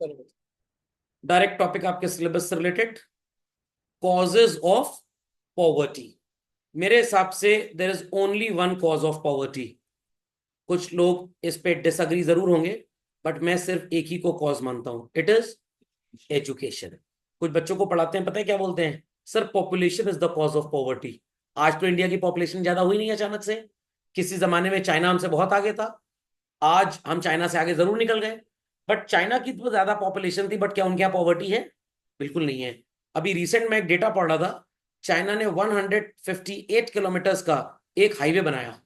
Direct topic आपके syllabus से related, causes of poverty. मेरे हिसाब से there is only one cause of poverty. कुछ लोग इस पे डिसएग्री जरूर होंगे, बट मैं सिर्फ एक ही को कॉज मानता हूं, इट इज एजुकेशन। कुछ बच्चों को पढ़ाते हैं, पता है क्या बोलते हैं? Sir population is the cause of poverty. आज तो इंडिया की पॉपुलेशन ज्यादा हुई नहीं अचानक से। किसी जमाने में चाइना हमसे बहुत आगे था, आज हम चाइना से आगे जरूर निकल गए। बट चाइना की तो ज्यादा पॉपुलेशन थी, बट क्या उनके यहाँ पॉवर्टी है? बिल्कुल नहीं है। अभी रिसेंट में एक डेटा पढ़ रहा था, चाइना ने 158 किलोमीटर्स का एक हाईवे बनाया।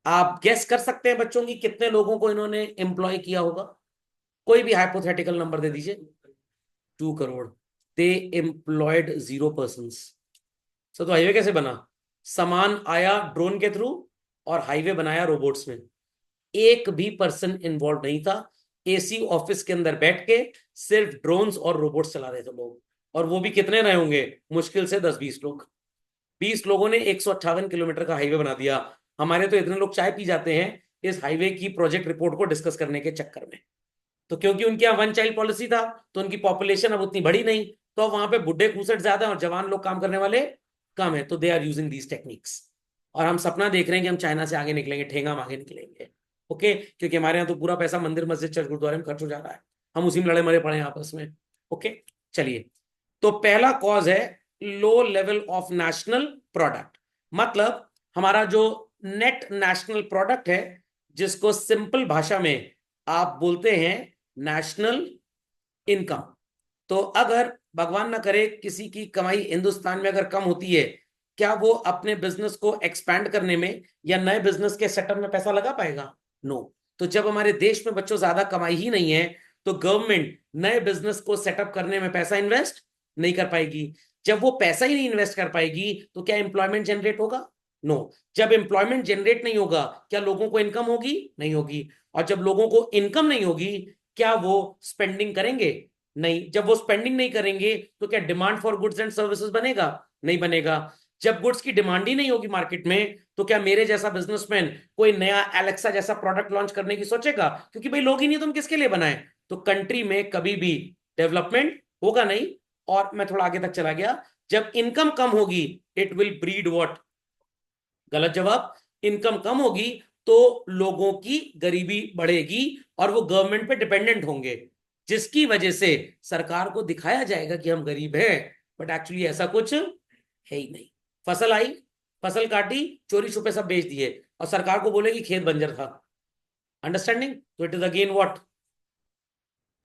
आप गेस कर सकते हैं बच्चों की कितने लोगों को इन्होंने एम्प्लॉय किया होगा? कोई भी हाइपोथेटिकल नंबर दे दीजिए। 2 करोड़। दे एम्प्लॉयड 0 पर्सन। सर तो हाईवे कैसे बना? सामान आया ड्रोन के थ्रू और हाईवे बनाया रोबोट्स में। एक भी पर्सन इन्वॉल्व नहीं था। एसी ऑफिस के अंदर बैठ के सिर्फ ड्रोन्स और रोबोट्स चला रहे थे लोग। और वो भी कितने रहे होंगे? मुश्किल से 10-20 लोग। 20 लोगों ने 158 किलोमीटर का हाईवे बना दिया। हमारे तो इतने लोग चाय पी जाते हैं इस हाईवे की प्रोजेक्ट रिपोर्ट को डिस्कस करने के चक्कर में। तो क्योंकि उनके यहाँ वन चाइल्ड पॉलिसी था, तो उनकी पॉपुलेशन अब उतनी बड़ी नहीं। तो अब वहां पे बुढ़े खूसट ज्यादा है और जवान लोग काम करने वाले कम है, तो they are using these techniques. और हम सपना देख रहे हैं कि हम चाइना से आगे निकलेंगे, ठेंगा हम आगे निकलेंगे। ओके, क्योंकि हमारे यहाँ तो पूरा पैसा मंदिर मस्जिद चर्च गुरुद्वारे में खर्च हो जा रहा है। हम उसी में लड़े मरे पड़े हैं आपस में। ओके, चलिए। तो पहला कॉज है low level of national product. मतलब हमारा जो नेट नेशनल प्रोडक्ट है, जिसको सिंपल भाषा में आप बोलते हैं नेशनल इनकम। तो अगर भगवान ना करे किसी की कमाई हिंदुस्तान में अगर कम होती है, क्या वो अपने बिजनेस को एक्सपैंड करने में या नए बिजनेस के सेटअप में पैसा लगा पाएगा? नो। तो जब हमारे देश में बच्चों ज्यादा कमाई ही नहीं है, तो गवर्नमेंट नए बिजनेस को सेटअप करने में पैसा इन्वेस्ट नहीं कर पाएगी। जब वो पैसा ही नहीं इन्वेस्ट कर पाएगी, तो क्या एम्प्लॉयमेंट जनरेट होगा? नो। जब एम्प्लॉयमेंट जनरेट नहीं होगा, क्या लोगों को इनकम होगी? नहीं होगी। और जब लोगों को इनकम नहीं होगी, क्या वो स्पेंडिंग करेंगे? नहीं। जब वो स्पेंडिंग नहीं करेंगे, तो क्या demand for goods and services बनेगा? नहीं बनेगा। जब गुड्स की डिमांड ही नहीं होगी मार्केट में, तो क्या मेरे जैसा बिजनेसमैन कोई नया एलेक्सा जैसा प्रोडक्ट लॉन्च करने की सोचेगा? क्योंकि भाई लोग ही नहीं, तुम किसके लिए बनाए? तो कंट्री में कभी भी डेवलपमेंट होगा नहीं। और मैं थोड़ा आगे तक चला गया, जब इनकम कम होगी, इट विल ब्रीड व्हाट? गलत जवाब। इनकम कम होगी तो लोगों की गरीबी बढ़ेगी और वो गवर्नमेंट पे डिपेंडेंट होंगे, जिसकी वजह से सरकार को दिखाया जाएगा कि हम गरीब हैं, बट एक्चुअली ऐसा कुछ है ही नहीं। फसल आई, फसल काटी, चोरी छुपे सब बेच दिए, और सरकार को बोलेगी खेत बंजर था। अंडरस्टैंडिंग? तो it is again what?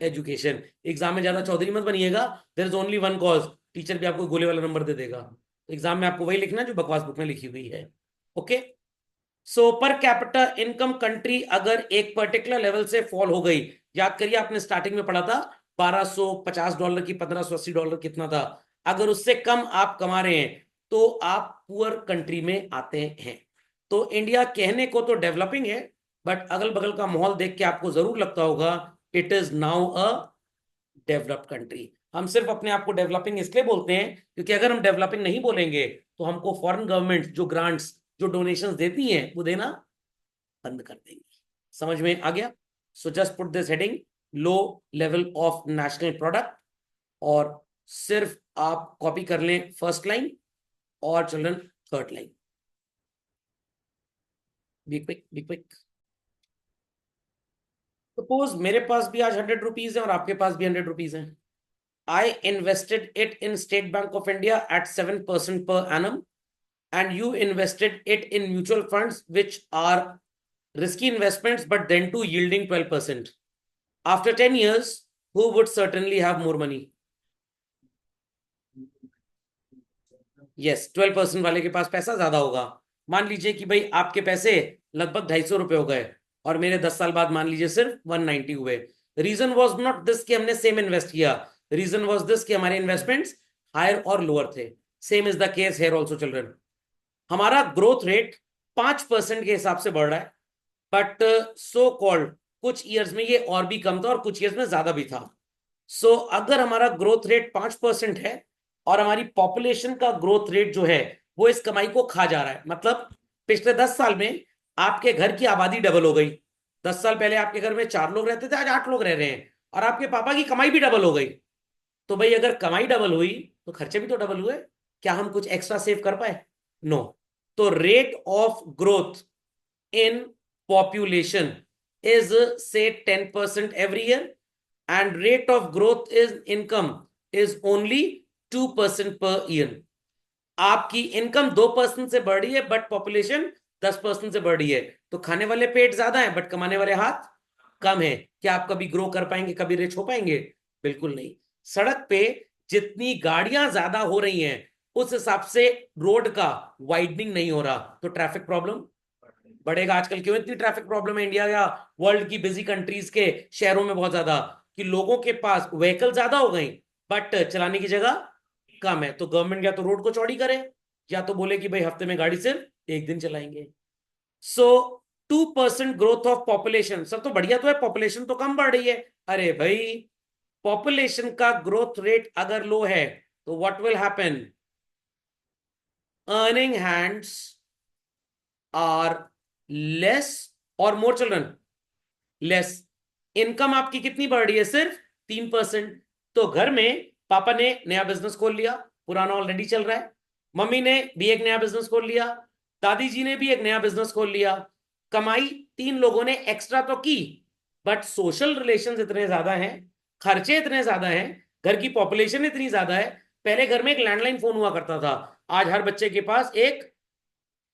Education. Exam में ज्यादा चौधरी मत बनिएगा, there is only one cause. Teacher भी आपको गोले वाला नंबर दे देगा। एग्जाम में आपको वही लिखना है जो बकवास बुक में लिखी हुई है। ओके। सो पर कैपिटा इनकम कंट्री अगर एक पर्टिकुलर लेवल से फॉल हो गई, याद करिए आपने स्टार्टिंग में पढ़ा था $1250 की, $1580 कितना था? अगर उससे कम आप कमा रहे हैं, तो आप पुअर कंट्री में आते हैं। तो इंडिया कहने को तो डेवलपिंग है, बट अगल बगल का माहौल देख के आपको जरूर लगता होगा it is now a developed country. हम सिर्फ अपने आप को डेवलपिंग इसलिए बोलते हैं क्योंकि अगर हम डेवलपिंग नहीं बोलेंगे, तो हमको फॉरेन गवर्नमेंट जो ग्रांट्स जो डोनेशंस देती हैं वो देना बंद कर देंगी। समझ में आ गया? So just put this heading, low level of national product. और सिर्फ आप कॉपी कर लें फर्स्ट लाइन और children third line. Be quick, be quick. Suppose मेरे पास भी आज 100 रुपीज है और आपके पास भी 100 रुपीज है। I invested it in State Bank of India at 7% per annum, and you invested it in mutual funds, which are risky investments, but then too yielding 12%. After 10 years, who would certainly have more money? Yes, 12% वाले के पास पैसा ज्यादा होगा। मान लीजिए कि भाई आपके पैसे लगभग ₹250 हो गए, और मेरे 10 साल बाद मान लीजिए सिर्फ 190 हुए। रीजन वॉज नॉट दिस कि हमने सेम इन्वेस्ट किया, रीजन वॉज दिस कि हमारे इन्वेस्टमेंट्स हायर और लोअर थे। Same is the case here also children. हमारा ग्रोथ रेट 5% के हिसाब से बढ़ रहा है, बट सो कॉल्ड कुछ ईयर्स में ये और भी कम था और कुछ ईयर्स में ज्यादा भी था। सो अगर हमारा ग्रोथ रेट 5% है और हमारी पॉपुलेशन का ग्रोथ रेट जो है वो इस कमाई को खा जा रहा है, मतलब पिछले 10 साल में आपके घर की आबादी डबल हो गई। 10 साल पहले आपके घर में 4 लोग रहते थे, आज 8 लोग रह रहे हैं। और आपके पापा की कमाई भी डबल हो गई, तो भाई अगर कमाई डबल हुई तो खर्चे भी तो डबल हुए। क्या हम कुछ एक्स्ट्रा सेव कर पाए? नो। तो rate of growth in population is say 10% every year, and rate of growth in income is only 2% per year. आपकी इनकम 2% से बढ़ रही है बट पॉपुलेशन 10% से बढ़ रही है, तो खाने वाले पेट ज्यादा है बट कमाने वाले हाथ कम है। क्या आप कभी ग्रो कर पाएंगे, कभी रिच हो पाएंगे? बिल्कुल नहीं। सड़क पे जितनी गाड़ियां ज्यादा हो रही हैं उस हिसाब से रोड का वाइडनिंग नहीं हो रहा, तो ट्रैफिक प्रॉब्लम बढ़ेगा। आजकल क्यों इतनी ट्रैफिक प्रॉब्लम है इंडिया या वर्ल्ड की बिजी कंट्रीज के शहरों में बहुत ज्यादा? कि लोगों के पास व्हीकल ज्यादा हो गई बट चलाने की जगह कम है, तो गवर्नमेंट या तो रोड को चौड़ी करे या तो बोले कि भाई हफ्ते में गाड़ी सिर्फ एक दिन चलाएंगे। सो 2% ग्रोथ ऑफ पॉपुलेशन, सब तो बढ़िया तो है, पॉपुलेशन तो कम बढ़ रही है। अरे भाई पॉपुलेशन का ग्रोथ रेट अगर लो है तो what will happen? Earning hands are less और मोर चिल्ड्रन लेस। इनकम आपकी कितनी बढ़ रही है? सिर्फ 3%। तो घर में पापा ने नया बिजनेस खोल लिया, पुराना ऑलरेडी चल रहा है। मम्मी ने भी एक नया बिजनेस खोल लिया, दादी जी ने भी एक नया बिजनेस खोल लिया। कमाई तीन लोगों ने एक्स्ट्रा तो की, बट सोशल रिलेशंस इतने ज्यादा हैं, खर्चे इतने ज्यादा हैं, घर की पॉपुलेशन इतनी ज्यादा है। पहले घर में एक लैंडलाइन फोन हुआ करता था, आज हर बच्चे के पास एक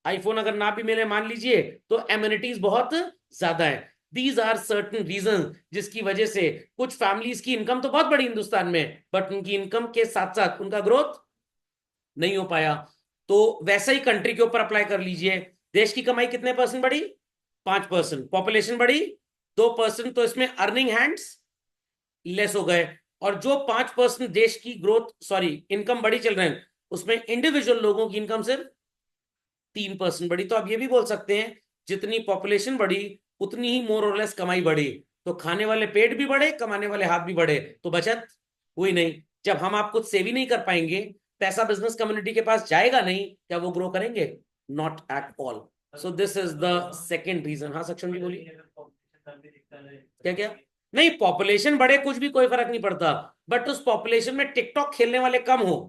आईफोन अगर ना भी मिले मान लीजिए, तो एम्यूनिटीज बहुत ज्यादा है। दीज आर सर्टन रीजन जिसकी वजह से कुछ फैमिलीज की इनकम तो बहुत बड़ी हिंदुस्तान में, बट उनकी इनकम के साथ साथ उनका ग्रोथ नहीं हो पाया। तो वैसा ही कंट्री के ऊपर अप्लाई कर लीजिए। देश की कमाई कितने परसेंट बढ़ी? 5%। पॉपुलेशन बढ़ी 2%, तो इसमें अर्निंग हैंड्स लेस हो गए। और जो 5% देश की ग्रोथ सॉरी इनकम बढ़ी चल रहे हैं, उसमें इंडिविजुअल लोगों की इनकम सिर्फ 3% बढ़ी। तो आप ये भी बोल सकते हैं जितनी पॉपुलेशन बढ़ी उतनी ही मोर और लेस कमाई बढ़ी। तो खाने वाले पेट भी बढ़े, कमाने वाले हाथ भी बढ़े, तो बचत हुई नहीं। जब हम आप कुछ सेव ही नहीं कर पाएंगे, पैसा बिजनेस कम्युनिटी के पास जाएगा नहीं, क्या वो ग्रो करेंगे? Not at all. So this is the second reason. हाँ सक्षम जी बोलिए। क्या क्या? नहीं, पॉपुलेशन बढ़े कुछ भी कोई फर्क नहीं पड़ता, बट उस पॉपुलेशन में टिकटॉक खेलने वाले कम हो,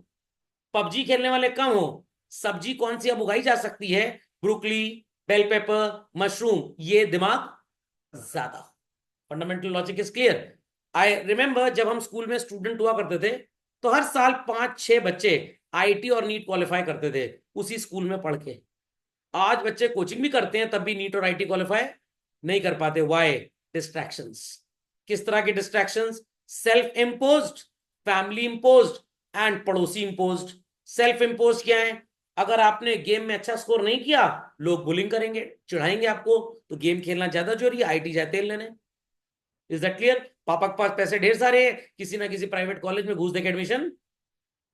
पबजी खेलने वाले कम हो, सब्जी कौन सी अब उगाई जा सकती है? ब्रोकली, बेल पेपर, मशरूम, ये दिमाग ज्यादा। Fundamental logic is clear. I remember जब हम स्कूल में स्टूडेंट हुआ करते थे, तो हर साल 5-6 बच्चे आईटी और नीट क्वालिफाई करते थे उसी स्कूल में पढ़ के। आज बच्चे कोचिंग भी करते हैं तब भी नीट और आईटी क्वालिफाई नहीं कर पाते। वाई? डिस्ट्रैक्शंस। किस तरह के distractions? Self imposed, family imposed and पड़ोसी इम्पोज्ड। सेल्फ इम्पोज क्या है? अगर आपने गेम में अच्छा स्कोर नहीं किया, लोग बुलिंग करेंगे, चिढ़ाएंगे आपको, तो गेम खेलना ज्यादा जरूरी है, आईटी जाए तेल लेने। Is that clear? पापा के पास पैसे ढेर सारे हैं, किसी ना किसी प्राइवेट कॉलेज में घूस देके एडमिशन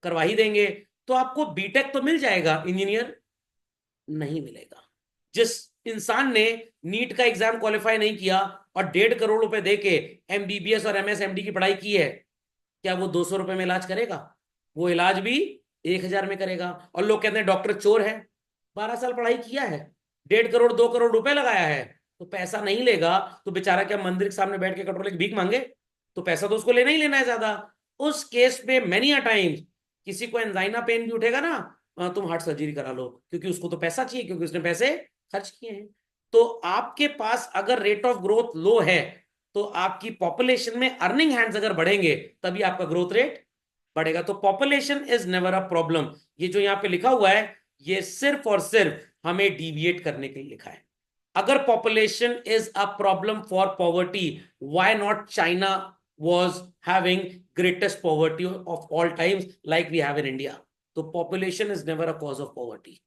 करवा ही देंगे, तो आपको बीटेक तो मिल जाएगा, इंजीनियर नहीं मिलेगा। जिस इंसान ने नीट का एग्जाम क्वालिफाई नहीं किया और 1.5 करोड़ रुपए देके एमबीबीएस और एमएसएमडी की पढ़ाई की है, क्या वो 200 रुपए में इलाज करेगा? वो इलाज भी 1,000 में करेगा। और लोग कहते हैं डॉक्टर चोर है। 12 साल पढ़ाई किया है, 1.5 करोड़ 2 करोड़ रुपए लगाया है, तो पैसा नहीं लेगा तो बेचारा क्या मंदिर के सामने बैठ के कटोरे की भीख मांगे? तो पैसा तो उसको लेना ही लेना है ज्यादा। उस केस में मेनी अ टाइम्स किसी को एंजाइना पेन भी उठेगा ना, तुम हार्ट सर्जरी करा लो, क्योंकि उसको तो पैसा चाहिए, क्योंकि उसने पैसे खर्च किए हैं। तो आपके पास अगर रेट ऑफ ग्रोथ लो है, तो आपकी पॉपुलेशन में अर्निंग हैंड्स अगर बढ़ेंगे तभी आपका ग्रोथ रेट बढ़ेगा। तो population is never a problem. ये जो यहाँ पे लिखा हुआ है, ये सिर्फ और सिर्फ हमें डिविएट करने के लिए लिखा है। अगर population is a problem for poverty, why not China was having greatest poverty of all times like we have in India? तो population is never a cause of poverty.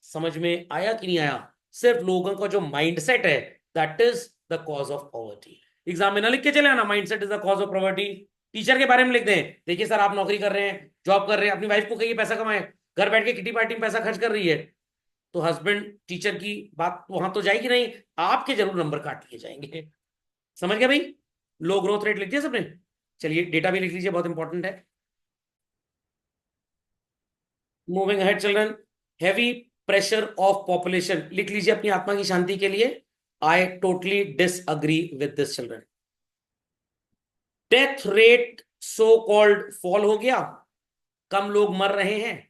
समझ में आया कि नहीं आया? सिर्फ लोगों का जो माइंडसेट है, that is the cause of poverty. Exam में ना लिख के चले आना mindset is the cause of poverty. Teacher के बारे में लिख दें, देखिए सर आप नौकरी कर रहे हैं, जॉब कर रहे हैं, अपनी वाइफ को कहिए पैसा कमाए, घर बैठ के किटी पार्टी में पैसा खर्च कर रही है, तो हस्बैंड टीचर की बात वहां तो जाएगी नहीं, आपके जरूर नंबर काट लिए जाएंगे। समझ गए भाई? लो ग्रोथ रेट लिख दिया सबने? चलिए डेटा भी लिख लीजिए, बहुत इंपॉर्टेंट है। Moving ahead children, heavy pressure of population लिख लीजिए अपनी आत्मा की शांति के लिए। I totally disagree with this children. Death rate so called fall हो गया, कम लोग मर रहे हैं।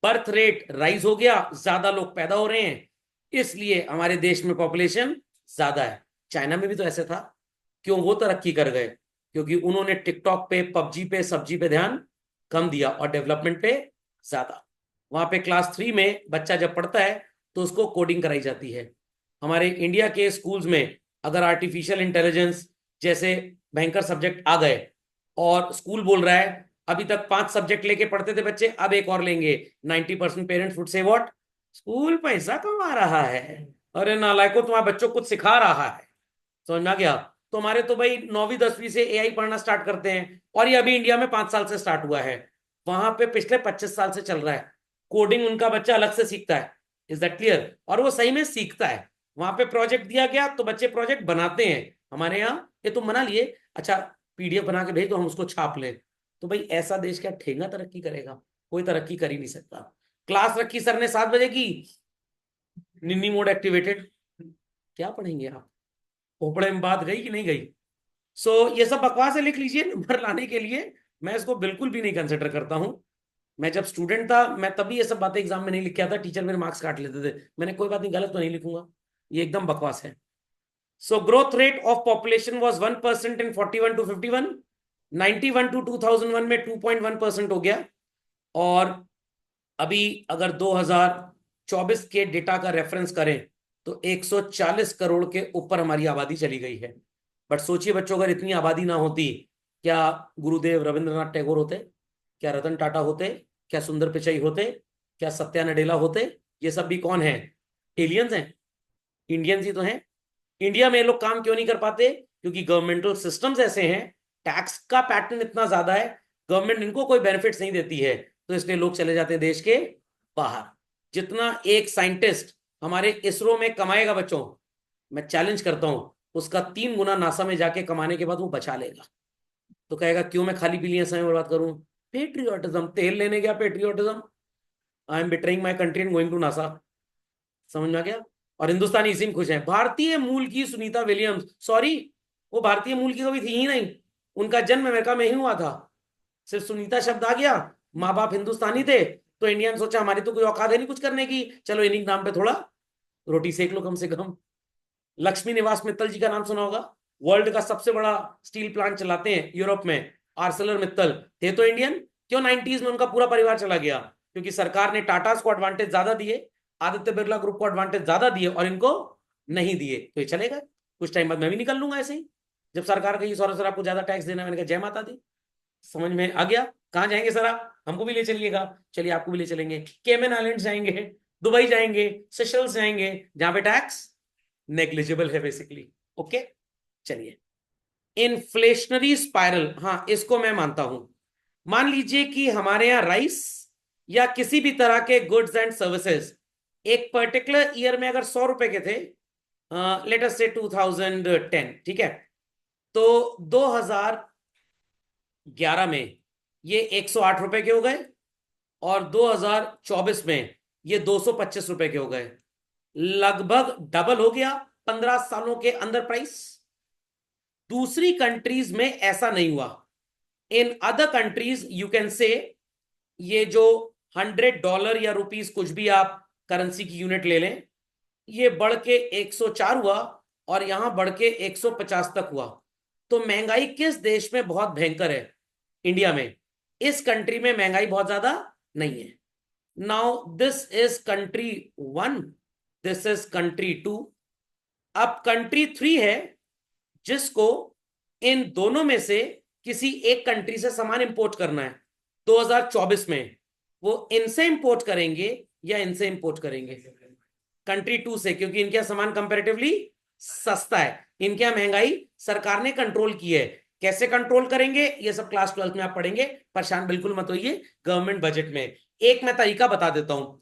बर्थ रेट राइज हो गया, ज्यादा लोग पैदा हो रहे हैं, इसलिए हमारे देश में पॉपुलेशन ज्यादा है। चाइना में भी तो ऐसे था। क्यों वो तरक्की कर गए? क्योंकि उन्होंने टिकटॉक पे, पबजी पे, सब्जी पे ध्यान कम दिया और डेवलपमेंट पे ज्यादा। वहां पे क्लास 3 में बच्चा जब पढ़ता है तो उसको कोडिंग कराई जाती है। हमारे इंडिया के स्कूल्स में अगर आर्टिफिशियल इंटेलिजेंस जैसे भयंकर सब्जेक्ट आ गए और स्कूल बोल रहा है अभी तक 5 सब्जेक्ट लेके पढ़ते थे बच्चे, अब एक और लेंगे, 90% parents would say what, school पैसा कमा रहा है। अरे नालायको, तुम्हारे बच्चों को कुछ सिखा रहा है। समझ में आ गया? तुम्हारे तो भाई 9वीं 10वीं से एआई पढ़ना स्टार्ट करते हैं, और ये अभी इंडिया में 5 साल से स्टार्ट हुआ है। वहां पे पिछले 25 साल से चल रहा है। कोडिंग उनका बच्चा अलग से सीखता है। Is that clear? और वो सही में सीखता है। वहां पे प्रोजेक्ट दिया गया तो बच्चे प्रोजेक्ट बनाते हैं। हमारे यहाँ ये तुम बना लिए, अच्छा पीडीएफ बना के भेज दो, हम उसको छाप लें। तो भाई ऐसा देश क्या ठेंगा तरक्की करेगा? कोई तरक्की कर ही नहीं सकता। क्लास रखी सर ने 7 बजे की, निन्नी मोड एक्टिवेटेड, क्या पढ़ेंगे आप? खोपड़े में बात गई कि नहीं गई? ये सब बकवास है, लिख लीजिए नंबर लाने के लिए। मैं इसको बिल्कुल भी नहीं कंसिडर करता हूं। मैं जब स्टूडेंट था मैं तभी ये सब बातें एग्जाम में नहीं लिख के आता, टीचर मेरे मार्क्स काट लेते थे। मैंने कोई बात नहीं, गलत तो नहीं लिखूंगा, ये एकदम बकवास है। Growth rate of population was 1% in 41 to 51। 91 to 2001 में 2.1% हो गया। और अभी अगर 2024 के डेटा का रेफरेंस करें तो 140 करोड़ के ऊपर हमारी आबादी चली गई है। बट सोचिए बच्चों, अगर इतनी आबादी ना होती, क्या गुरुदेव रविंद्रनाथ टैगोर होते? क्या रतन टाटा होते? क्या सुंदर पिचाई होते? क्या सत्या नडेला होते? ये सब भी कौन है? एलियंस हैं, इंडियंस ही तो हैं। इंडिया में लोग काम क्यों नहीं कर पाते? क्योंकि गवर्नमेंटल सिस्टम्स ऐसे हैं, टैक्स का पैटर्न इतना ज्यादा है, गवर्नमेंट इनको कोई बेनिफिट्स नहीं देती है, तो इसलिए लोग चले जाते हैं देश के बाहर। जितना एक साइंटिस्ट हमारे इसरो में कमाएगा बच्चों, मैं चैलेंज करता हूं, उसका 3 गुना नासा में जाके कमाने के बाद वो बचा लेगा। तो कहेगा क्यों मैं खाली पीली समय बर्बाद करूं? पेट्रियोटिज्म, तेल लेने गया patriotism, I am betraying my country and going to NASA. समझ में आ गया? और हिंदुस्तानी इसी में खुश हैं। भारतीय मूल की सुनीता विलियम्स, सॉरी, वो भारतीय मूल की कभी थी ही नहीं, उनका जन्म अमेरिका में ही हुआ था। सिर्फ सुनीता शब्द आ गया, माँ बाप हिंदुस्तानी थे, तो इंडिया ने सोचा हमारी तो कोई औकात है नहीं कुछ करने की, चलो इन्हीं के नाम पे थोड़ा रोटी सेक लो कम से कम। लक्ष्मी निवास मित्तल जी का नाम सुना होगा, वर्ल्ड का सबसे बड़ा स्टील प्लांट चलाते हैं यूरोप में, आर्सेलर मित्तल, थे तो इंडियन। क्यों 90s में उनका पूरा परिवार चला गया? क्योंकि सरकार ने टाटास को एडवांटेज ज्यादा दिए, आदित्य बिरला ग्रुप को एडवांटेज ज्यादा दिए और इनको नहीं दिए, तो ये चलेगा। कुछ टाइम बाद मैं भी निकल लूंगा ऐसे ही। जब सरकार कही सर आपको ज्यादा टैक्स देना, मैंने कहा जय माता दी। समझ में आ गया? कहाँ जाएंगे सर आप? हमको भी ले चलिएगा। चलिए आपको भी ले चलेंगे, केमन आइलैंड जाएंगे, दुबई जाएंगे, सेशल्स जाएंगे, जहां पे टैक्स नेग्लिजिबल है बेसिकली। ओके, चलिए। इन्फ्लेशनरी स्पाइरल, हाँ इसको मैं मानता हूं। मान लीजिए कि हमारे यहां राइस या किसी भी तरह के गुड्स एंड सर्विसेज एक पर्टिकुलर ईयर में अगर 100 रुपए के थे, लेट अस से 2010, ठीक है, तो 2011 में ये 108 रुपए के हो गए, और 2024 में ये 225 रुपए के हो गए। लगभग डबल हो गया 15 सालों के अंदर प्राइस। दूसरी कंट्रीज में ऐसा नहीं हुआ। In other countries you can say ये जो $100 या रुपीस कुछ भी आप करेंसी की यूनिट ले लें, ये बढ़ के 104 हुआ और यहां बढ़ के 150 तक हुआ। तो महंगाई किस देश में बहुत भयंकर है? इंडिया में। इस कंट्री में महंगाई बहुत ज्यादा नहीं है। Now this is country 1, this is country 2। अब कंट्री 3 है जिसको इन दोनों में से किसी एक कंट्री से सामान इंपोर्ट करना है 2024 में। वो इनसे इंपोर्ट करेंगे या इनसे इंपोर्ट करेंगे? कंट्री 2 से, क्योंकि इनके यहाँ सामान कंपैरेटिवली सस्ता है, इनके यहाँ महंगाई सरकार ने कंट्रोल की है। कैसे कंट्रोल करेंगे ये सब क्लास 12 में आप पढ़ेंगे, परेशान बिल्कुल मत होइए। गवर्नमेंट बजट में एक मैं तरीका बता देता हूं।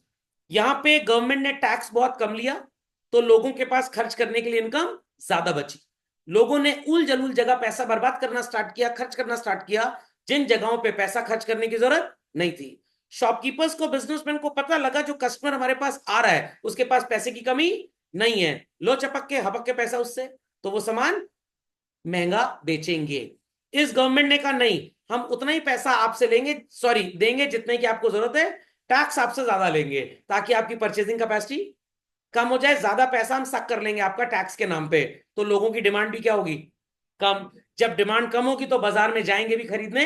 यहां पे गवर्नमेंट ने टैक्स बहुत कम लिया, तो लोगों के पास खर्च करने के लिए इनकम ज्यादा बची। लोगों ने उल जलूल जगह पैसा बर्बाद करना स्टार्ट किया, खर्च करना स्टार्ट किया, जिन जगहों पे पैसा खर्च करने की जरूरत नहीं थी। शॉपकीपर्स को, बिजनेसमैन को पता लगा जो कस्टमर हमारे पास आ रहा है उसके पास पैसे की कमी नहीं है, लो चपक के हपक के पैसा उससे, तो वो सामान महंगा बेचेंगे। इस गवर्नमेंट ने कहा नहीं, हम उतना ही पैसा आपसे लेंगे, सॉरी देंगे जितने की आपको जरूरत है, टैक्स आपसे ज्यादा लेंगे ताकि आपकी परचेसिंग कैपेसिटी कम हो जाए, ज्यादा पैसा हम सक कर लेंगे आपका टैक्स के नाम पे। तो लोगों की डिमांड भी क्या होगी? कम। जब डिमांड कम होगी तो बाजार में जाएंगे भी खरीदने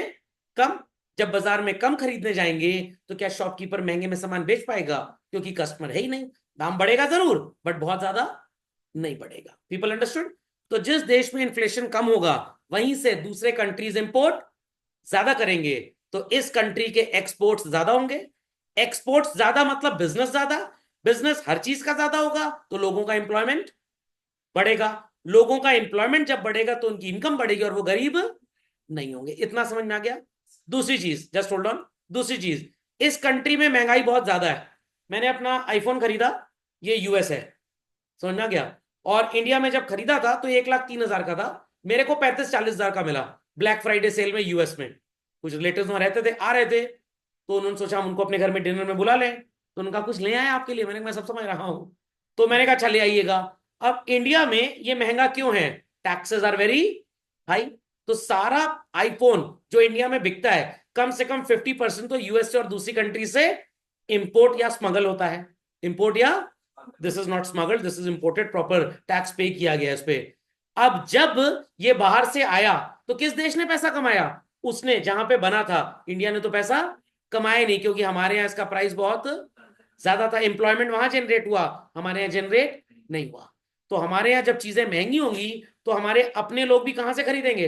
कम। जब बाजार में कम खरीदने जाएंगे तो क्या शॉपकीपर महंगे में सामान बेच पाएगा? क्योंकि कस्टमर है ही नहीं। दाम बढ़ेगा जरूर बट बहुत ज्यादा नहीं बढ़ेगा। People understood? तो जिस देश में इन्फ्लेशन कम होगा वहीं से दूसरे कंट्रीज इंपोर्ट ज्यादा करेंगे, तो इस कंट्री के एक्सपोर्ट्स ज्यादा होंगे। एक्सपोर्ट्स ज्यादा मतलब बिजनेस ज्यादा। बिजनेस हर चीज का ज्यादा होगा तो लोगों का इंप्लॉयमेंट बढ़ेगा। लोगों का इंप्लॉयमेंट जब बढ़ेगा तो उनकी इनकम बढ़ेगी और वो गरीब नहीं होंगे। इतना समझ में आ गया? दूसरी चीज, जस्ट होल्ड ऑन, दूसरी चीज, इस कंट्री में महंगाई बहुत ज्यादा है। मैंने अपना आईफोन खरीदा, ये यूएस है, समझ में आ गया? और इंडिया में जब खरीदा था तो 1,03,000 का था, मेरे को 35-40 हजार का मिला ब्लैक फ्राइडे सेल में यूएस में। कुछ रिलेटिव्स वहां रहते थे, आ रहे थे, तो उन्होंने सोचा हम उनको अपने घर में डिनर में बुला लें, तो उनका कुछ ले आए आपके लिए। मैंने कहा, मैं सब समझ रहा हूं। तो मैंने कहा अच्छा ले आइएगा। अब इंडिया में ये महंगा क्यों है? Taxes are very high. तो सारा आईफोन जो इंडिया में बिकता है कम से कम 50% तो यूएस से और दूसरी कंट्री से इंपोर्ट या स्मगल होता है। इंपोर्ट या, this is not smuggled, this is imported, proper tax पे किया गया इस पे। अब जब ये बाहर से आया तो किस देश ने पैसा कमाया? उसने, जहां पे बना था। इंडिया ने तो पैसा कमाया नहीं, क्योंकि हमारे यहाँ इसका प्राइस बहुत ज्यादा था। एम्प्लॉयमेंट वहां जनरेट हुआ, हमारे यहाँ जनरेट नहीं हुआ। तो हमारे यहाँ जब चीजें महंगी होंगी तो हमारे अपने लोग भी कहां से खरीदेंगे?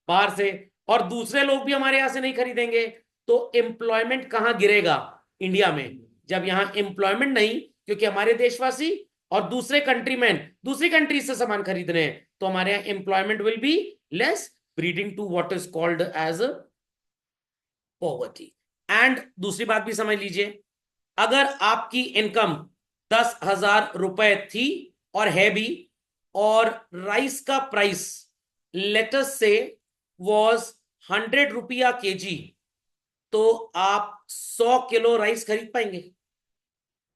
बाहर से। और दूसरे लोग भी हमारे यहां से नहीं खरीदेंगे, तो एम्प्लॉयमेंट कहां गिरेगा? इंडिया में। जब यहां एम्प्लॉयमेंट नहीं, क्योंकि हमारे देशवासी और दूसरे कंट्रीमैन दूसरी कंट्री से सामान खरीद रहे हैं, तो हमारे यहाँ employment will be less, breeding to what is called as poverty. And दूसरी बात भी समझ लीजिए, अगर आपकी इनकम 10,000 रुपए थी और है भी, और राइस का प्राइस लेटस से वॉज 100 रुपया केजी, तो आप 100 किलो राइस खरीद पाएंगे।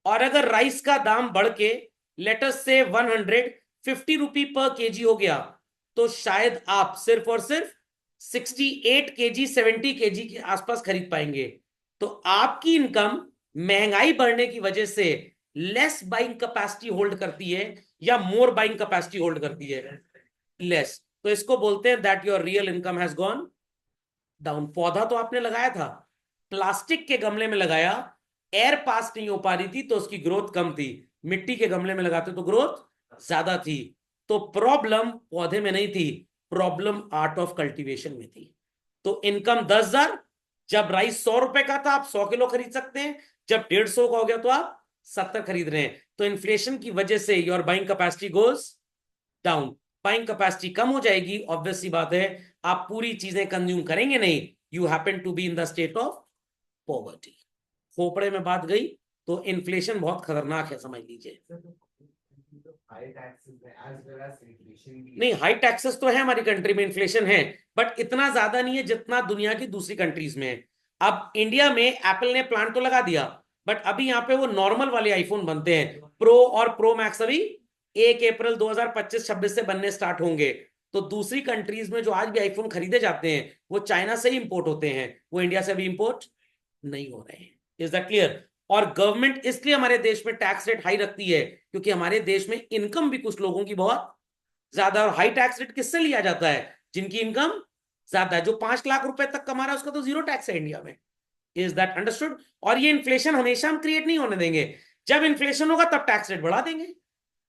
और अगर राइस का दाम बढ़ के लेटस से 150 रुपी पर केजी हो गया, तो शायद आप सिर्फ और सिर्फ 68 केजी 70 केजी के आसपास खरीद पाएंगे। तो आपकी इनकम महंगाई बढ़ने की वजह से लेस बाइंग कैपेसिटी होल्ड करती है या मोर बाइंग कैपेसिटी होल्ड करती है? लेस। तो इसको बोलते हैं that your real income has gone down. पौधा तो आपने लगाया था, प्लास्टिक के गमले में लगाया, एयर पास नहीं हो पा रही थी तो उसकी ग्रोथ कम थी। मिट्टी के गमले में लगाते तो ग्रोथ ज्यादा थी। तो प्रॉब्लम पौधे में नहीं थी, प्रॉब्लम आर्ट ऑफ कल्टीवेशन में थी। तो इनकम 10,000, जब राइस 100 रुपए का था आप 100 किलो खरीद सकते हैं, जब 150 का हो गया तो आप 70 खरीद रहे हैं। तो इन्फ्लेशन की वजह से your buying capacity goes down. Buying capacity कम हो जाएगी, ऑब्वियस सी बात है, आप पूरी चीजें कंज्यूम करेंगे नहीं, you happen to be in the state of poverty. खोपड़े में बात गई। तो इन्फ्लेशन बहुत खतरनाक है, समझ लीजिए। नहीं, हाई टैक्सेस तो है हमारी कंट्री में, इन्फ्लेशन है, बट इतना ज्यादा नहीं है जितना दुनिया की दूसरी कंट्रीज में है। अब इंडिया में एप्पल ने प्लांट तो लगा दिया, बट अभी यहाँ पे वो नॉर्मल वाले आईफोन बनते हैं, प्रो और प्रो मैक्स अभी 1 अप्रैल 2025-26 से बनने स्टार्ट होंगे। तो दूसरी कंट्रीज में जो आज भी आईफोन खरीदे जाते हैं वो चाइना से ही इंपोर्ट होते हैं, वो इंडिया से भी इंपोर्ट नहीं हो रहे हैं। Is that clear? और गवर्नमेंट इसलिए हमारे देश में टैक्स रेट हाई रखती है क्योंकि हमारे देश में इनकम भी कुछ लोगों की बहुत ज्यादा। और हाई टैक्स रेट किससे लिया जाता है? जिनकी इनकम ज्यादा है। जो 5 लाख रुपए तक कमा रहा है उसका तो जीरो टैक्स है इंडिया में। Is that understood? और ये इन्फ्लेशन हमेशा हम क्रिएट नहीं होने देंगे। जब इन्फ्लेशन होगा तब टैक्स रेट बढ़ा देंगे,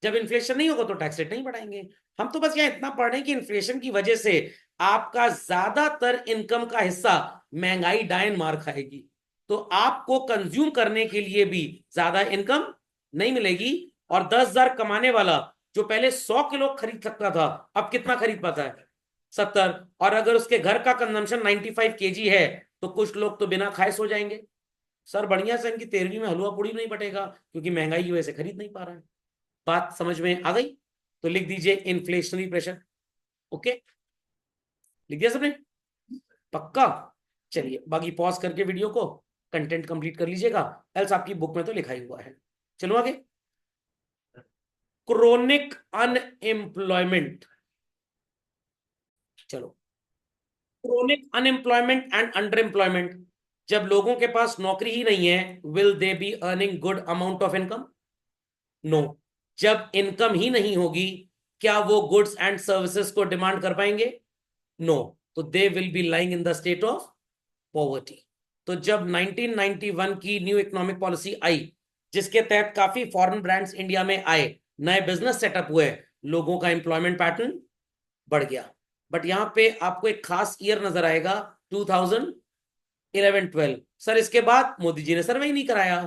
जब इन्फ्लेशन नहीं होगा तो टैक्स रेट नहीं बढ़ाएंगे। हम तो बस यहाँ इतना पढ़ रहे हैं कि इन्फ्लेशन की वजह से आपका ज्यादातर इनकम का हिस्सा महंगाई डायन मार खाएगी, तो आपको कंज्यूम करने के लिए भी ज्यादा इनकम नहीं मिलेगी। और 10,000 कमाने वाला जो पहले 100 किलो खरीद सकता था, अब कितना खरीद पाता है? 70। और अगर उसके घर का कंजम्पशन 95 केजी है तो कुछ लोग तो बिना खाए सो जाएंगे, सर बढ़िया से इनकी 13वीं में हलवा पूड़ी नहीं बटेगा क्योंकि महंगाई की वजह से खरीद नहीं पा रहा है। बात समझ में आ गई? तो लिख दीजिए इन्फ्लेशनरी प्रेशर। ओके, लिख दिया सबने? पक्का? चलिए बाकी पॉज करके वीडियो को कंटेंट कंप्लीट कर लीजिएगा, एल्स आपकी बुक में तो लिखा ही हुआ है। चलो आगे। Chronic unemployment. चलो, chronic unemployment and under employment, जब लोगों के पास नौकरी ही नहीं है, will they be earning good amount of income? No. जब इनकम ही नहीं होगी, क्या वो गुड्स एंड सर्विसेज को डिमांड कर पाएंगे? नो। तो they will be lying in the state of poverty. तो जब 1991 की न्यू इकोनॉमिक पॉलिसी आई, जिसके तहत काफी फॉरेन ब्रांड्स इंडिया में आए, नए बिजनेस सेटअप हुए, लोगों का एम्प्लॉयमेंट पैटर्न बढ़ गया। बट यहां पे आपको एक खास ईयर नजर आएगा, 2011-12। सर इसके बाद मोदी जी ने सर्वे ही नहीं कराया।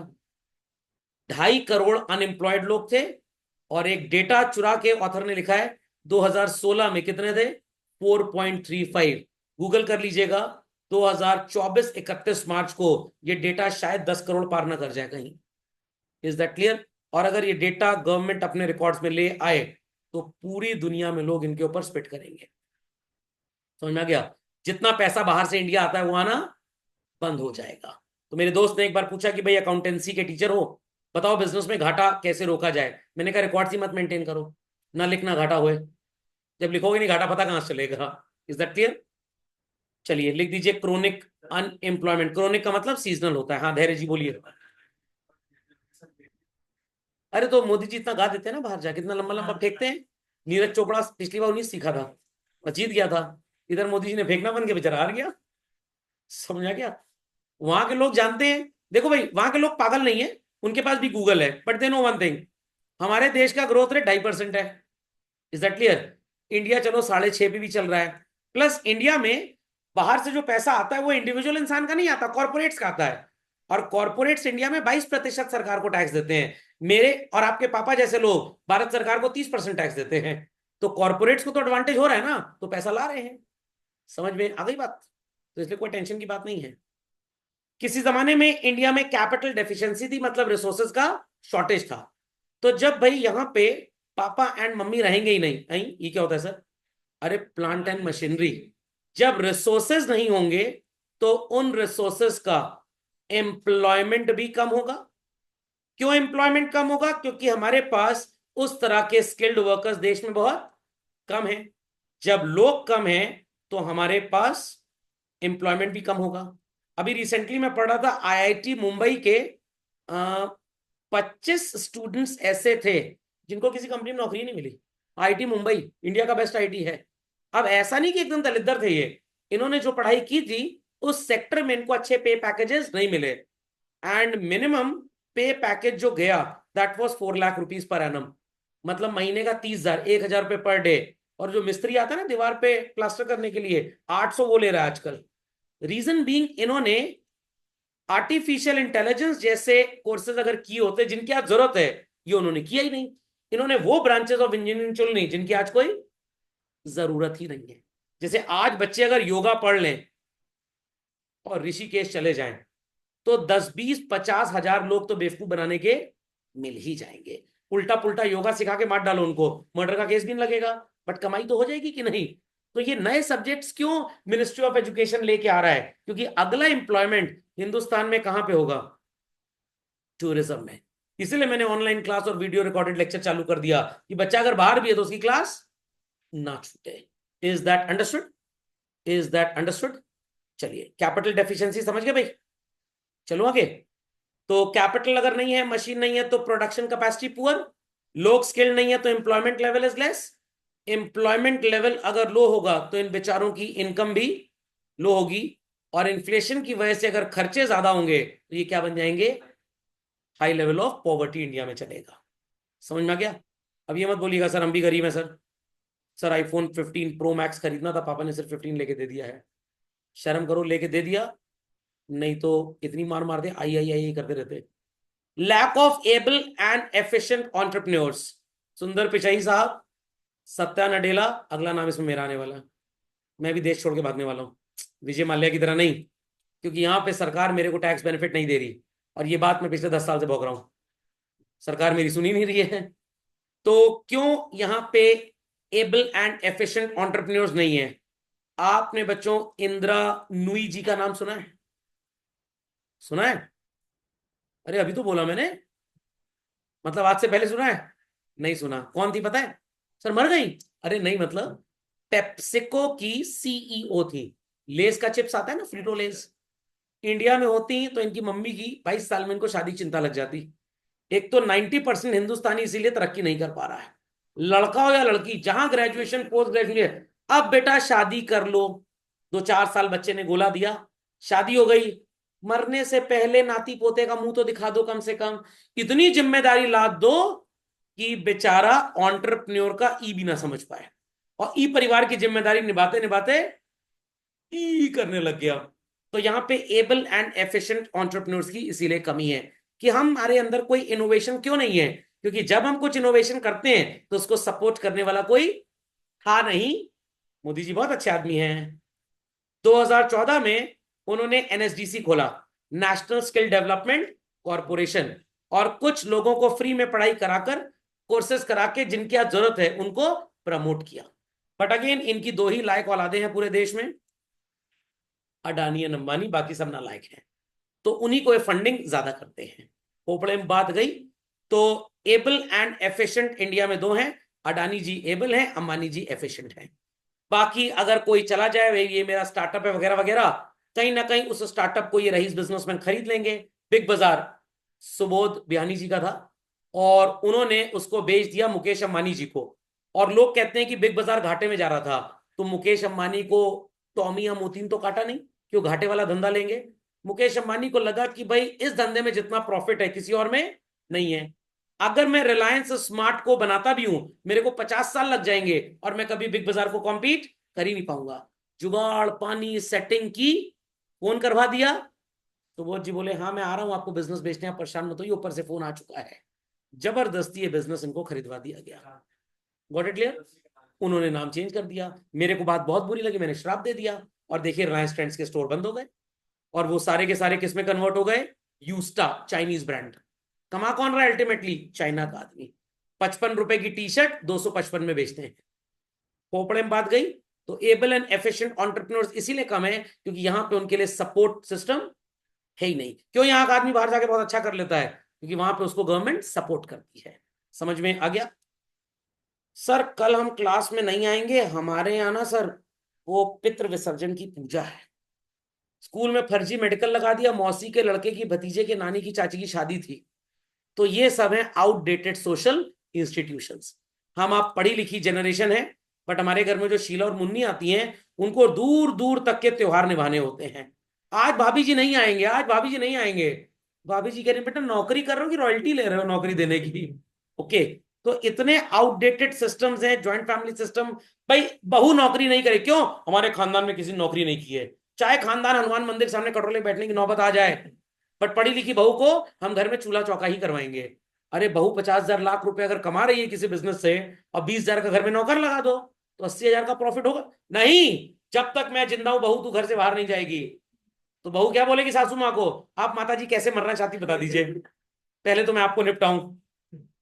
2.5 करोड़ अनएम्प्लॉयड लोग थे, और एक डेटा चुरा के ऑथर ने लिखा है 2016 में कितने थे? 4.35। गूगल कर लीजिएगा, 2024 31 मार्च को ये डेटा शायद 10 करोड़ पार ना कर जाए कहीं। Is that clear? और अगर ये डेटा गवर्नमेंट अपने रिकॉर्ड्स में ले आए, तो पूरी दुनिया में लोग इनके ऊपर स्पिट करेंगे। समझ में आ गया? जितना पैसा बाहर से इंडिया आता है वो आना बंद हो जाएगा। तो मेरे दोस्त ने एक बार पूछा कि भाई अकाउंटेंसी के टीचर हो, बताओ बिजनेस में घाटा कैसे रोका जाए। मैंने कहा रिकॉर्ड ही मत मेंटेन करो, ना लिखना घाटा होए। जब लिखोगे नहीं घाटा पता कहां से चलेगा। Is that clear? चलिए लिख दीजिए क्रोनिक अनएम्प्लॉयमेंट। क्रोनिक का मतलब सीजनल होता है। हाँ धैर्य जी बोलिए। अरे तो मोदी जी इतना गा देते हैं ना बाहर जाके, इतना लंबा लंबा फेंकते हैं। नीरज चोपड़ा पिछली बार 19 सीखा था और जीत गया था। इधर मोदी जी ने फेंकना बन के बेचारा हार गया। समझा क्या? वहां के लोग जानते हैं। देखो भाई, वहां के लोग पागल नहीं है, उनके पास भी गूगल है, but they know one thing, हमारे देश का ग्रोथ रेट 2.5% है। Is that clear? इंडिया चलो 6.5 पे भी चल रहा है। प्लस इंडिया में बाहर से जो पैसा आता है वो इंडिविजुअल इंसान का नहीं आता, कॉर्पोरेट्स का आता है। और कॉर्पोरेट्स इंडिया में 22% सरकार को टैक्स देते हैं। मेरे और आपके पापा जैसे लोग भारत सरकार को 30% टैक्स देते हैं। तो कॉर्पोरेट्स को तो एडवांटेज हो रहा है ना, तो पैसा ला रहे हैं। समझ में आ गई बात? तो इसलिए कोई टेंशन की बात नहीं है। किसी जमाने में इंडिया में कैपिटल डेफिशिएंसी थी, मतलब रिसोर्सेज का शॉर्टेज था। तो जब भाई यहां पे पापा एंड मम्मी रहेंगे ही नहीं, नहीं ये क्या होता है सर? अरे प्लांट एंड मशीनरी। जब रिसोर्सेज नहीं होंगे, तो उन रिसोर्सेज का एम्प्लॉयमेंट भी कम होगा। क्यों एम्प्लॉयमेंट कम होगा? क्योंकि हमारे पास उस तरह के स्किल्ड वर्कर्स देश में बहुत कम है। जब लोग कम हैं, तो हमारे पास एम्प्लॉयमेंट भी कम होगा। अभी रिसेंटली मैं पढ़ रहा था, आईआईटी मुंबई के 25 स्टूडेंट्स ऐसे थे जिनको किसी कंपनी में नौकरी नहीं मिली। आईआईटी मुंबई इंडिया का बेस्ट आईटी है। अब ऐसा नहीं कि एकदम दलिद्र थे ये, इन्होंने जो पढ़ाई की थी उस सेक्टर में इनको अच्छे पे पैकेजेस नहीं मिले। एंड मिनिमम पे पैकेज जो गया, that was 4 lakh rupees per annum. मतलब महीने का 30,000, 1,000 रुपये पर डे। और जो मिस्त्री आता है ना दीवार पे प्लास्टर करने के लिए, 800 वो ले रहा है आजकल। रीजन बीइंग, इन्होंने आर्टिफिशियल इंटेलिजेंस जैसे कोर्सेज अगर किए होते जिनकी आज जरूरत है, ये उन्होंने किया ही नहीं। इन्होंने वो ब्रांचेस ऑफ इंजीनियरिंग चुनी जिनकी आज कोई जरूरत ही नहीं है। जैसे आज बच्चे अगर योगा पढ़ लें और ऋषिकेश चले जाएं, तो 10, 20, 50 हजार लोग तो बेवकूफ बनाने के मिल ही जाएंगे। उल्टा पुल्टा योगा सिखा के मार डालो उनको, मर्डर का केस भी नहीं लगेगा, बट कमाई तो हो जाएगी कि नहीं? तो ये नए सब्जेक्ट्स क्यों मिनिस्ट्री ऑफ एजुकेशन लेके आ रहा है? क्योंकि अगला एम्प्लॉयमेंट हिंदुस्तान में कहां पे होगा? टूरिज्म में। इसीलिए मैंने ऑनलाइन क्लास और वीडियो रिकॉर्डेड लेक्चर चालू कर दिया कि बच्चा अगर बाहर भी है तो उसकी क्लास ना छूटे। Is that understood? Is that understood? चलिए, कैपिटल डेफिशिएंसी समझ गए भाई? चलो आगे। तो कैपिटल अगर नहीं है, मशीन नहीं है, तो प्रोडक्शन कैपेसिटी पुअर। लोग स्किल्ड नहीं है तो employment level is less. Employment level अगर लो होगा तो इन बेचारों की इनकम भी लो होगी। और इन्फ्लेशन की वजह से अगर खर्चे ज्यादा होंगे, तो ये क्या बन जाएंगे? High level of poverty India में चलेगा। समझ में आ गया? अब ये मत बोलिएगा सर हम भी गरीब हैं sir. Sir iPhone 15 pro max खरीदना था, पापा ने सिर्फ 15 लेके दे दिया है। शर्म करो, लेके दे दिया, नहीं तो इतनी मार मार दे, आई करते रहते। Lack of able and efficient entrepreneurs. Sundar Pichai साहब, सत्या नडेला, अगला नाम इसमें मेरा आने वाला है। मैं भी देश छोड़ के भागने वाला हूँ, विजय माल्या की तरह नहीं। क्योंकि यहाँ पे सरकार मेरे को टैक्स बेनिफिट नहीं दे रही, और ये बात मैं पिछले 10 साल से भोग रहा हूँ। सरकार मेरी सुनी नहीं रही है। तो क्यों यहाँ पे एबल एंड एफिशिएंट एंटरप्रेन्योर्स नहीं है? आपने बच्चों इंदिरा नूई जी का नाम सुना है? सुना है? अरे अभी तो बोला मैंने, मतलब आज से पहले सुना है? नहीं सुना? कौन थी पता है? सर मर गई? अरे नहीं, मतलब पेप्सिको की सीईओ थी। लेस का चिप्स आता है ना, फ्रीटो लेस, इंडिया में होती तो इनकी मम्मी की 22 साल में इनको शादी की चिंता लग जाती। एक तो 90% हिंदुस्तानी इसीलिए तरक्की नहीं कर पा रहा है, लड़का हो या लड़की, जहां ग्रेजुएशन पोस्ट ग्रेजुएशन, अब बेटा शादी कर लो। 2-4 साल बच्चे ने गोला दिया, शादी हो गई, मरने से पहले नाती पोते का मुंह तो दिखा दो कम से कम, इतनी जिम्मेदारी लाद दो कि बेचारा ऑन्टरप्रन्योर का ई भी ना समझ पाए, और ई परिवार की जिम्मेदारी निभाते निभाते ई करने लग गया। तो यहाँ पे एबल एंड एफिशिएंट एंटरप्रेन्योर्स की इसीलिए कमी है कि हमारे अंदर कोई इनोवेशन क्यों नहीं है, क्योंकि जब हम कुछ इनोवेशन करते हैं तो उसको सपोर्ट करने वाला कोई था नहीं। मोदी जी बहुत अच्छे आदमी हैं। 2014 में उन्होंने एनएसडीसी खोला, नेशनल स्किल डेवलपमेंट कॉरपोरेशन, और कुछ लोगों को फ्री में पढ़ाई कराकर, कोर्सेज करा के जिनकी आज जरूरत है उनको प्रमोट किया। बट अगेन इनकी दो ही लायक औलादे हैं पूरे देश में, अडानी और अंबानी, बाकी सब नालायक हैं, तो उन्हीं को ये फंडिंग ज्यादा करते हैं। खोपड़े में बात गई। तो एबल एंड एफिशिएंट इंडिया में दो हैं, अडानी जी एबल हैं, अंबानी जी एफिशिएंट हैं। बाकी अगर कोई चला जाए भाई ये मेरा स्टार्टअप है वगैरह वगैरह, कहीं ना कहीं उस स्टार्टअप को ये रईस बिजनेसमैन खरीद लेंगे। बिग बाजार सुबोध बिहानी जी का था, और उन्होंने उसको बेच दिया मुकेश अंबानी जी को। और लोग कहते हैं कि बिग बाजार घाटे में जा रहा था, तो मुकेश अंबानी को टॉमी या मोतीन तो काटा नहीं, क्यों घाटे वाला धंधा लेंगे। मुकेश अंबानी को लगा कि भाई इस धंधे में जितना प्रॉफिट है किसी और में नहीं है। अगर मैं रिलायंस स्मार्ट को बनाता भी हूं, मेरे को 50 साल लग जाएंगे और मैं कभी बिग बाजार को कॉम्पीट कर ही नहीं पाऊंगा। जुगाड़ पानी सेटिंग की, फोन करवा दिया, तो वो जी बोले हाँ मैं आ रहा हूं आपको बिजनेस बेचने, आप परेशान मत होइए, ऊपर से फोन आ चुका है। जबरदस्ती ये बिजनेस इनको खरीदवा दिया गया। Got it clear. उन्होंने नाम चेंज कर दिया, मेरे को बात बहुत बुरी लगी, मैंने श्राप दे दिया, और देखिए रिलायंस ट्रेंड्स के स्टोर बंद हो गए, और वो सारे के सारे किस में कन्वर्ट हो गए, यूस्टा, चाइनीज ब्रांड। कमा कौन रहा है अल्टीमेटली, चाइना का आदमी। 55 रुपए की टी शर्ट 255 में बेचते हैं। खोपड़े में बात गई। तो एबल एंड एफिशिएंट एंटरप्रेन्योर्स इसीलिए कम है क्योंकि यहां पे उनके लिए सपोर्ट सिस्टम है ही नहीं। क्यों, यहाँ का आदमी बाहर जाके बहुत अच्छा कर लेता है, क्योंकि वहां पे उसको गवर्नमेंट सपोर्ट करती है। समझ में आ गया। सर कल हम क्लास में नहीं आएंगे, हमारे यहाँ ना सर वो पितृ विसर्जन की पूजा है, स्कूल में फर्जी मेडिकल लगा दिया, मौसी के लड़के की भतीजे के नानी की चाची की शादी थी। तो ये सब है आउटडेटेड सोशल इंस्टीट्यूशंस। हम आप पढ़ी लिखी जनरेशन है, बट हमारे घर में जो शीला और मुन्नी आती हैं उनको दूर दूर तक के त्योहार निभाने होते हैं। आज भाभी जी नहीं आएंगे, आज भाभी जी नहीं आएंगे। भाभी जी कह रहे बेटा नौकरी कर रहे हो कि रॉयल्टी ले रहे हो नौकरी देने की। ओके। तो इतने आउटडेटेड सिस्टम्स हैं, ज्वाइंट फैमिली सिस्टम। भाई बहू नौकरी नहीं करे, क्यों, हमारे खानदान में किसी ने नौकरी नहीं की है, चाहे खानदान हनुमान मंदिर के सामने कटोरे बैठने की नौबत आ जाए, बट पढ़ी लिखी बहू को हम घर में चूल्हा चौका ही करवाएंगे। अरे बहू 50,000 लाख रुपए अगर कमा रही है किसी बिजनेस से, और 20,000 का घर में नौकर लगा दो, तो 80,000 का प्रॉफिट होगा नहीं। जब तक मैं जिंदा हूं बहू तू घर से बाहर नहीं जाएगी। तो बहू क्या बोलेगी सासू माँ को, आप माता जी कैसे मरना चाहती बता दीजिए, पहले तो मैं आपको निपटाऊं।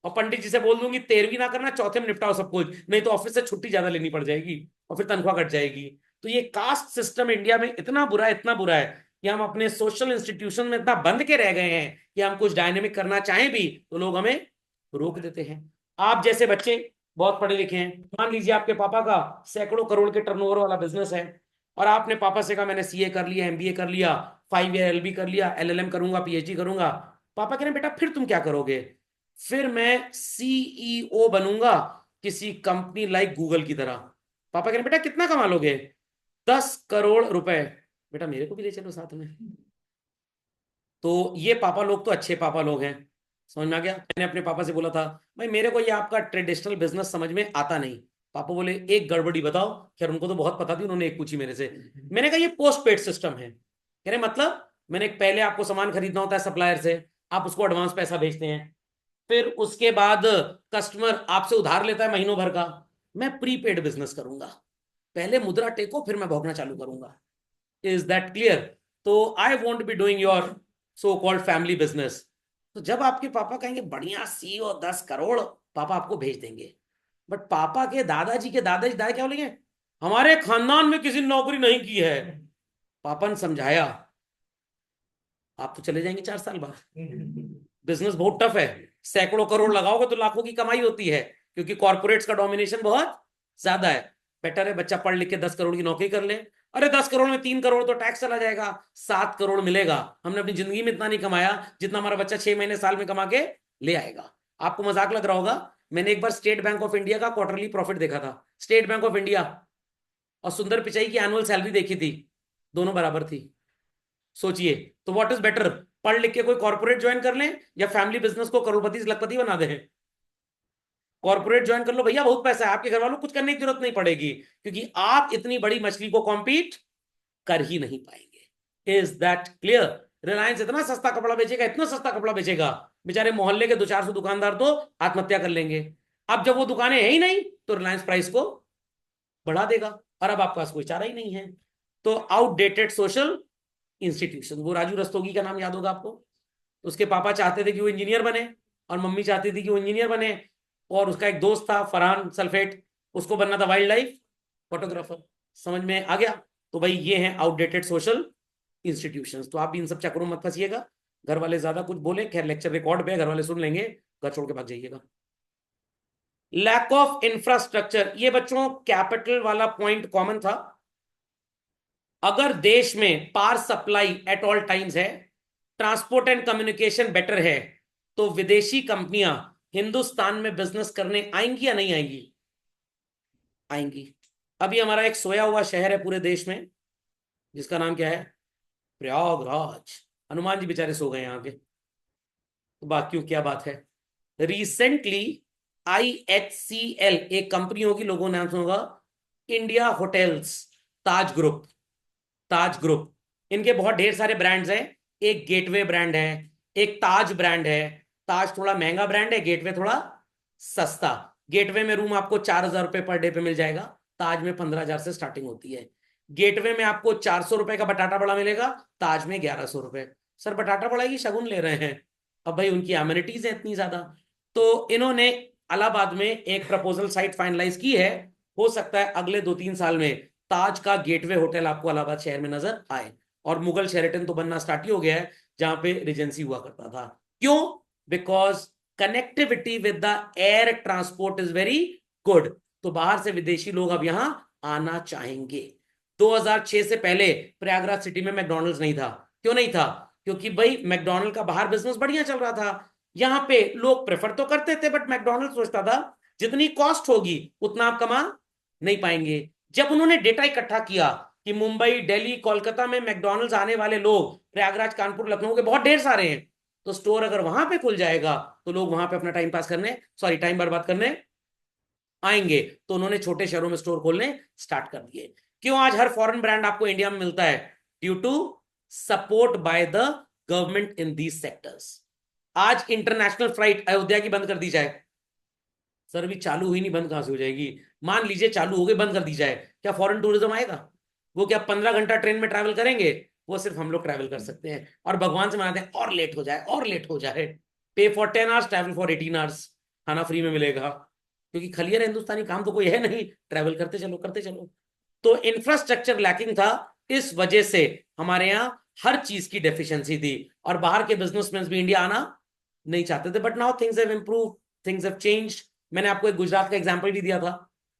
और पंडित जी से बोल दूंगी 13वीं ना करना, चौथे में निपटाओ सब कुछ, नहीं तो ऑफिस से छुट्टी ज्यादा लेनी पड़ जाएगी और फिर तनख्वाह कट जाएगी। तो ये कास्ट सिस्टम इंडिया में इतना बुरा है, इतना बुरा है कि हम अपने सोशल इंस्टीट्यूशन में इतना बंद के रह गए हैं कि हम कुछ डायनेमिक करना चाहें भी तो लोग हमें रोक देते हैं। आप जैसे बच्चे बहुत पढ़े लिखे हैं, मान लीजिए आपके पापा का सैकड़ों करोड़ के टर्नओवर वाला बिजनेस है, और आपने पापा से कहा मैंने सीए कर लिया, एमबीए कर लिया, 5 ईयर एलबी कर लिया, एलएलएम करूंगा, पीएचडी करूंगा। पापा कह रहे हैं बेटा फिर तुम क्या करोगे। फिर मैं सीईओ बनूंगा किसी कंपनी लाइक गूगल की तरह। पापा कह रहे हैं बेटा कितना कमा लोगे, 10 करोड़ रुपए। बेटा मेरे को भी ले चलो साथ में। तो ये पापा लोग तो अच्छे पापा लोग हैं। समझ में आ गया। मैंने अपने पापा से बोला था भाई मेरे को ये आपका ट्रेडिशनल बिजनेस समझ में आता नहीं। पापा बोले एक गड़बड़ी बताओ। खैर उनको तो बहुत पता थी, उन्होंने एक पूछी मेरे से। मैंने कहा ये पोस्ट पेड सिस्टम है। कह रहे मतलब। मैंने पहले आपको सामान खरीदना होता है सप्लायर से, आप उसको एडवांस पैसा भेजते हैं, फिर उसके बाद कस्टमर आपसे उधार लेता है महीनों भर का। मैं प्रीपेड बिजनेस करूंगा, पहले मुद्रा टेको फिर मैं भोगना चालू करूंगा। Is that clear. तो I want be doing your so called family business. तो जब आपके पापा कहेंगे बढ़िया सीईओ 10 करोड़, पापा आपको भेज देंगे। बट पापा के दादाजी के दादाजी दादा क्या बोलेंगे, हमारे खानदान में किसी ने नौकरी नहीं की है। पापा ने समझाया, आप तो चले जाएंगे 4 साल बाद। बिजनेस बहुत टफ है, सैकड़ों करोड़ लगाओगे तो लाखों की कमाई होती है, क्योंकि कॉर्पोरेट्स का डोमिनेशन बहुत ज्यादा है। बेटर है बच्चा पढ़ लिख के 10 करोड़ की नौकरी कर ले, अरे 10 करोड़ में 3 करोड़ तो टैक्स चला जाएगा, 7 करोड़ मिलेगा। हमने अपनी जिंदगी में इतना नहीं कमाया जितना हमारा बच्चा 6 महीने साल में कमा के ले आएगा। आपको मजाक लग रहा होगा, मैंने एक बार स्टेट बैंक ऑफ इंडिया का क्वार्टरली प्रॉफिट देखा था, स्टेट बैंक ऑफ इंडिया, और सुंदर पिचाई की एनुअल सैलरी देखी थी, दोनों बराबर थी। सोचिए, तो व्हाट इज बेटर, पढ़ लिख के कोई कॉर्पोरेट ज्वाइन कर लें या फैमिली बिजनेस को करोड़पति से लखपति बना दें? कॉर्पोरेट ज्वाइन कर लो भैया, बहुत पैसा है, आपके घर वालों को कुछ करने की जरूरत नहीं पड़ेगी, क्योंकि आप इतनी बड़ी मछली को कॉम्पीट कर ही नहीं पाएंगे। Is that clear? रिलायंस इतना सस्ता कपड़ा बेचेगा, इतना सस्ता कपड़ा बेचेगा, बेचारे मोहल्ले के 200-400 दुकानदार तो आत्महत्या कर लेंगे। अब जब वो दुकानें है ही नहीं तो रिलायंस प्राइस को बढ़ा देगा, और अब आपके पास कोई चारा ही नहीं है। तो आउटडेटेड सोशल इंस्टीट्यूशन, वो राजू रस्तोगी का नाम याद होगा आपको, उसके पापा चाहते थे कि वो इंजीनियर बने और मम्मी चाहती थी कि वो इंजीनियर बने, और उसका एक दोस्त था फरहान सल्फेट, उसको बनना था वाइल्ड लाइफ फोटोग्राफर। समझ में आ गया? तो भाई ये हैं आउटडेटेड सोशल इंस्टीट्यूशंस। तो आप भी इन सब चक्करों में मत फंसिएगा। घर वाले ज्यादा कुछ बोले, खैर लेक्चर रिकॉर्ड पे घर वाले सुन लेंगे, घर छोड़ के भाग जाइएगा। लैक ऑफ इंफ्रास्ट्रक्चर, ये बच्चों कैपिटल वाला पॉइंट कॉमन था। अगर देश में power supply at all times है, ट्रांसपोर्ट एंड कम्युनिकेशन बेटर है, तो विदेशी कंपनियां हिंदुस्तान में बिजनेस करने आएंगी या नहीं आएंगी? आएंगी। अभी हमारा एक सोया हुआ शहर है पूरे देश में, जिसका नाम क्या है? प्रयागराज। हनुमान जी बेचारे सो गए यहाँ के, तो बाकियों क्या बात है। रिसेंटली IHCL एक कंपनी होगी, लोगों ने नाम सुना होगा, इंडिया होटल्स, ताज ग्रुप, ताज ग्रुप, इनके बहुत ढेर सारे ब्रांड्स हैं। एक गेटवे ब्रांड है, एक ताज ब्रांड है। ताज थोड़ा महंगा ब्रांड है, गेटवे थोड़ा सस्ता। गेटवे में रूम आपको 4,000 रुपये पर डे पे मिल जाएगा, ताज में 15,000 से स्टार्टिंग होती है। गेटवे में आपको 400 रुपए का बटाटा बड़ा मिलेगा, ताज में 1,100 रुपए। सर बटाटा बड़ा की शगुन ले रहे हैं, अब भाई उनकी एमिनिटीज है इतनी ज्यादा। तो इन्होंने इलाहाबाद में एक प्रपोजल साइट फाइनलाइज की है, हो सकता है अगले 2-3 साल में ताज का गेटवे होटल आपको इलाहाबाद शहर में नजर आए। और मुगल शेरेटन तो बनना स्टार्ट ही हो गया है, जहां पे रिजेंसी हुआ करता था। क्यों? Because connectivity with the air transport is very good. तो बाहर से विदेशी लोग अब यहां आना चाहेंगे। 2006 से पहले प्रयागराज सिटी में मैकडॉनल्ड्स नहीं था। क्यों नहीं था? क्योंकि भाई मैकडॉनल्ड का बाहर बिजनेस बढ़िया चल रहा था, यहां पे लोग प्रेफर तो करते थे, बट मैकडॉनल्ड सोचता था जितनी कॉस्ट होगी उतना आप कमा नहीं पाएंगे। जब उन्होंने डेटा इकट्ठा किया कि मुंबई, दिल्ली, कोलकाता में मैकडॉनल्ड्स आने वाले लोग प्रयागराज, कानपुर, लखनऊ के बहुत ढेर सारे हैं, तो स्टोर अगर वहां पे खुल जाएगा तो लोग वहां पे अपना टाइम पास करने, सॉरी टाइम बर्बाद करने आएंगे। तो उन्होंने छोटे शहरों में स्टोर खोलने स्टार्ट कर दिए। क्यों आज हर फॉरेन ब्रांड आपको इंडिया में मिलता है? Due to support by the government in these sectors. आज इंटरनेशनल फ्लाइट अयोध्या की बंद कर दी जाए, सर अभी चालू हुई नहीं, बंद कहां से हो जाएगी? मान लीजिए चालू हो गई, बंद कर दी जाए, क्या फॉरेन टूरिज्म आएगा? वो क्या 15 घंटा ट्रेन में ट्रैवल करेंगे? वो सिर्फ हम लोग ट्रैवल कर सकते हैं, और भगवान से मनाते हैं और लेट हो जाए और लेट हो जाए। पे for 10 hours, travel for 18 hours, खाना फ्री में मिलेगा, क्योंकि खलियर हिंदुस्तानी काम तो कोई है नहीं, ट्रैवल करते चलो करते चलो। तो इंफ्रास्ट्रक्चर लैकिंग था, इस वजह से हमारे यहाँ हर चीज की डेफिशिएंसी थी, और बाहर के बिजनेसमैन भी इंडिया आना नहीं चाहते थे। But now things have improve, things have changed. मैंने आपको एक गुजरात का एग्जांपल भी दिया था,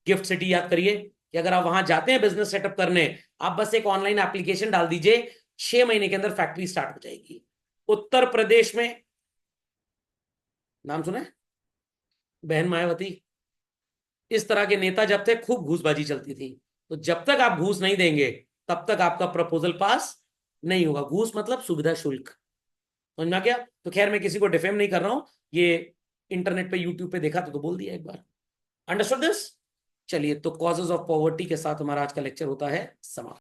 गिफ्ट सिटी, याद करिए, कि अगर आप वहां जाते हैं बिजनेस सेटअप करने, आप बस एक ऑनलाइन एप्लीकेशन डाल दीजिए, 6 महीने के अंदर फैक्ट्री स्टार्ट हो जाएगी। उत्तर प्रदेश में, नाम सुना है बहन मायावती, इस तरह के नेता जब थे खूब घूसबाजी चलती थी। तो जब तक आप घूस नहीं देंगे तब तक आपका प्रपोजल पास नहीं होगा। घूस मतलब सुविधा शुल्क, समझ में आ गया? तो खैर मैं किसी को डिफेम नहीं कर रहा हूं, ये इंटरनेट पे यूट्यूब पे देखा तो बोल दिया एक बार। Understood this? चलिए, तो कॉजेज ऑफ पॉवर्टी के साथ हमारा आज का लेक्चर होता है समाप्त।